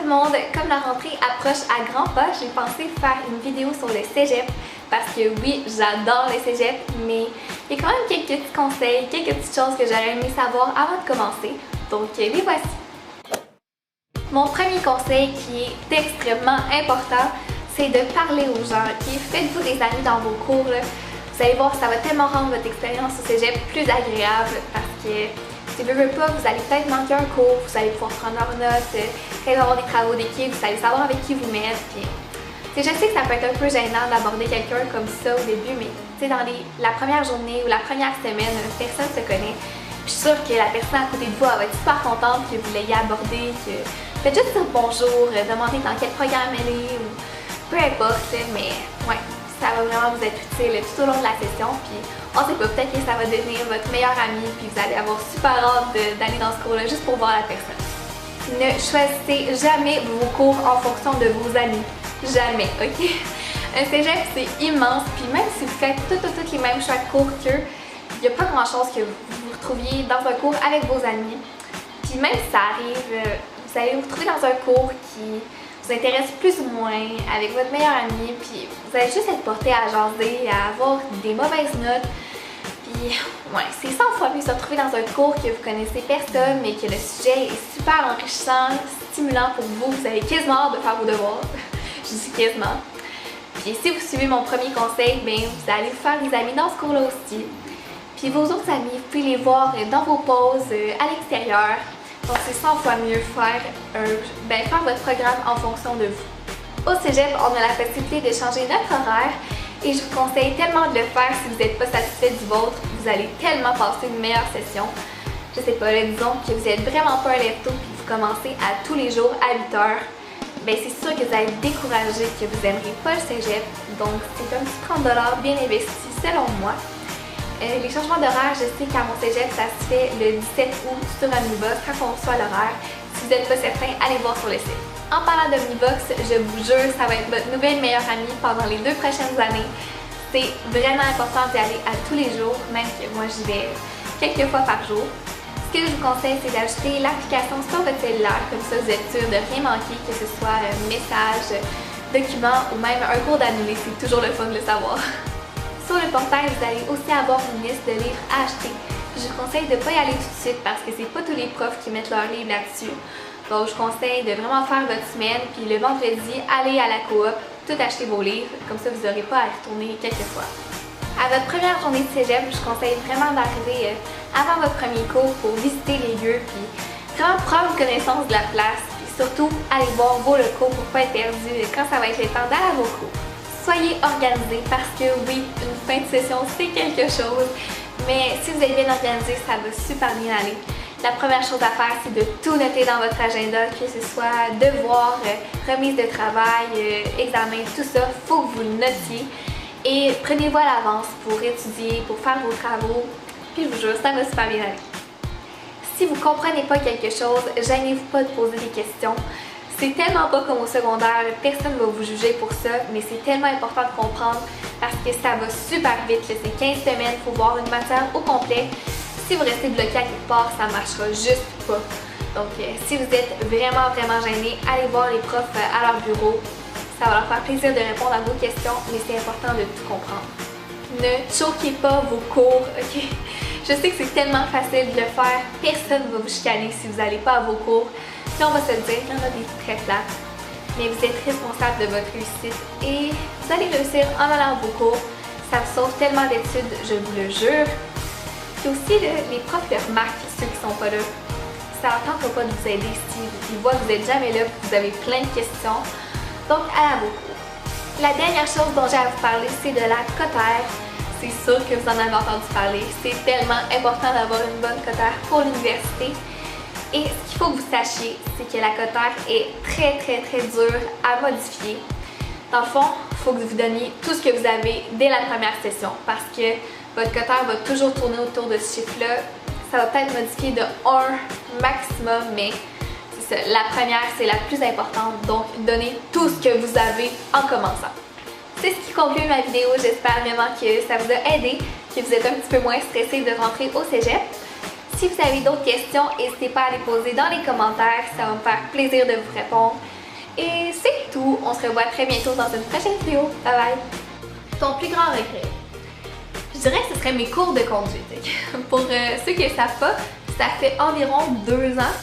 le monde! Comme la rentrée approche à grands pas, j'ai pensé faire une vidéo sur le cégep parce que oui, j'adore le cégep, mais il y a quand même quelques petits conseils, quelques petites choses que j'aurais aimé savoir avant de commencer. Donc les voici! Mon premier conseil qui est extrêmement important, c'est de parler aux gens. Faites-vous des amis dans vos cours. Là. Vous allez voir, ça va tellement rendre votre expérience au cégep plus agréable parce que si vous ne voulez pas, vous allez peut-être manquer un cours, vous allez pouvoir prendre leurs notes, quand ils vont avoir des travaux d'équipe, vous allez savoir avec qui vous mettre. Je sais que ça peut être un peu gênant d'aborder quelqu'un comme ça au début, mais dans la première journée ou la première semaine, personne ne se connaît. Je suis sûre que la personne à côté de vous elle va être super contente que vous l'ayez abordé, que faites juste dire bonjour, demandez dans quel programme elle est ou peu importe, mais ouais, ça va vraiment vous être utile tout au long de la session. Puis on sait pas, peut-être que ça va devenir votre meilleur ami, puis vous allez avoir super hâte d'aller dans ce cours-là juste pour voir la personne. Ne choisissez jamais vos cours en fonction de vos amis. Jamais, ok? Un cégep, c'est immense, puis même si vous faites toutes les mêmes choix de cours qu'eux, il n'y a pas grand-chose que vous vous retrouviez dans un cours avec vos amis. Puis même si ça arrive, vous allez vous retrouver dans un cours qui vous intéresse plus ou moins avec votre meilleur ami, puis vous allez juste être porté à jaser, à avoir des mauvaises notes. Puis ouais, c'est 100 fois mieux se retrouver dans un cours que vous connaissez personne, mais que le sujet est super enrichissant, stimulant pour vous. Vous avez quasiment hâte de faire vos devoirs. Je dis quasiment. Puis si vous suivez mon premier conseil, bien, vous allez vous faire des amis dans ce cours-là aussi. Puis vos autres amis, vous pouvez les voir dans vos pauses, à l'extérieur. Donc c'est 100 fois mieux faire votre programme en fonction de vous. Au cégep, on a la possibilité de changer notre horaire et je vous conseille tellement de le faire si vous n'êtes pas satisfait du vôtre. Vous allez tellement passer une meilleure session. Je sais pas, là, disons que vous n'êtes vraiment pas un lève-tôt puis vous commencez à tous les jours à 8 heures. Bien, c'est sûr que vous allez être découragé, que vous n'aimerez pas le cégep. Donc c'est un petit 30 $ bien investi selon moi. Les changements d'horaire, je sais qu'à mon cégep, ça se fait le 17 août sur Omnibox quand on reçoit l'horaire. Si vous n'êtes pas certain, allez voir sur le site. En parlant d'Omnibox, je vous jure, ça va être votre nouvelle meilleure amie pendant les 2 prochaines années. C'est vraiment important d'y aller à tous les jours, même que moi j'y vais quelques fois par jour. Ce que je vous conseille, c'est d'ajouter l'application sur votre cellulaire, comme ça vous êtes sûr de rien manquer, que ce soit message, document ou même un cours d'annulé, c'est toujours le fun de le savoir. Sur le portail, vous allez aussi avoir une liste de livres à acheter. Je vous conseille de ne pas y aller tout de suite parce que c'est pas tous les profs qui mettent leurs livres là-dessus. Donc je vous conseille de vraiment faire votre semaine, puis le vendredi, aller à la coop, tout acheter vos livres, comme ça vous n'aurez pas à y retourner quelques fois. À votre première journée de cégep, je vous conseille vraiment d'arriver avant votre premier cours pour visiter les lieux, puis vraiment prendre connaissance de la place, puis surtout aller voir vos locaux pour ne pas être perdu quand ça va être le temps d'aller à vos cours. Soyez organisés parce que oui, une fin de session c'est quelque chose, mais si vous êtes bien organisé, ça va super bien aller. La première chose à faire, c'est de tout noter dans votre agenda, que ce soit devoirs, remise de travail, examen, tout ça, il faut que vous le notiez. Et prenez-vous à l'avance pour étudier, pour faire vos travaux, puis je vous jure, ça va super bien aller. Si vous ne comprenez pas quelque chose, gênez-vous pas de poser des questions. C'est tellement pas comme au secondaire, personne ne va vous juger pour ça, mais c'est tellement important de comprendre parce que ça va super vite. C'est 15 semaines, il faut voir une matière au complet. Si vous restez bloqué à quelque part, ça ne marchera juste pas. Donc si vous êtes vraiment gêné, allez voir les profs à leur bureau. Ça va leur faire plaisir de répondre à vos questions, mais c'est important de tout comprendre. Ne choquez pas vos cours, ok? Je sais que c'est tellement facile de le faire, personne ne va vous chicaner si vous n'allez pas à vos cours. Puis on va se le dire, il y en a des très plates, mais vous êtes responsable de votre réussite et vous allez réussir en allant à vos cours. Ça vous sauve tellement d'études, je vous le jure. Puis aussi, les profs le remarquent, ceux qui sont pas là. Ça ne tentera pas de vous aider si ils voient que vous n'êtes jamais là, que vous avez plein de questions. Donc, allez à vos cours. La dernière chose dont j'ai à vous parler, c'est de la cotère. C'est sûr que vous en avez entendu parler. C'est tellement important d'avoir une bonne cotère pour l'université. Et ce qu'il faut que vous sachiez, c'est que la cotère est très dure à modifier. Dans le fond, il faut que vous donniez tout ce que vous avez dès la première session parce que votre cotère va toujours tourner autour de ce chiffre-là. Ça va peut-être modifier de 1 maximum, mais c'est ça. La première, c'est la plus importante. Donc, donnez tout ce que vous avez en commençant. C'est ce qui conclut ma vidéo. J'espère vraiment que ça vous a aidé, que vous êtes un petit peu moins stressé de rentrer au cégep. Si vous avez d'autres questions, n'hésitez pas à les poser dans les commentaires, ça va me faire plaisir de vous répondre. Et c'est tout, on se revoit très bientôt dans une prochaine vidéo. Bye bye! Ton plus grand regret? Je dirais que ce serait mes cours de conduite. Pour ceux qui ne savent pas, ça fait environ 2 ans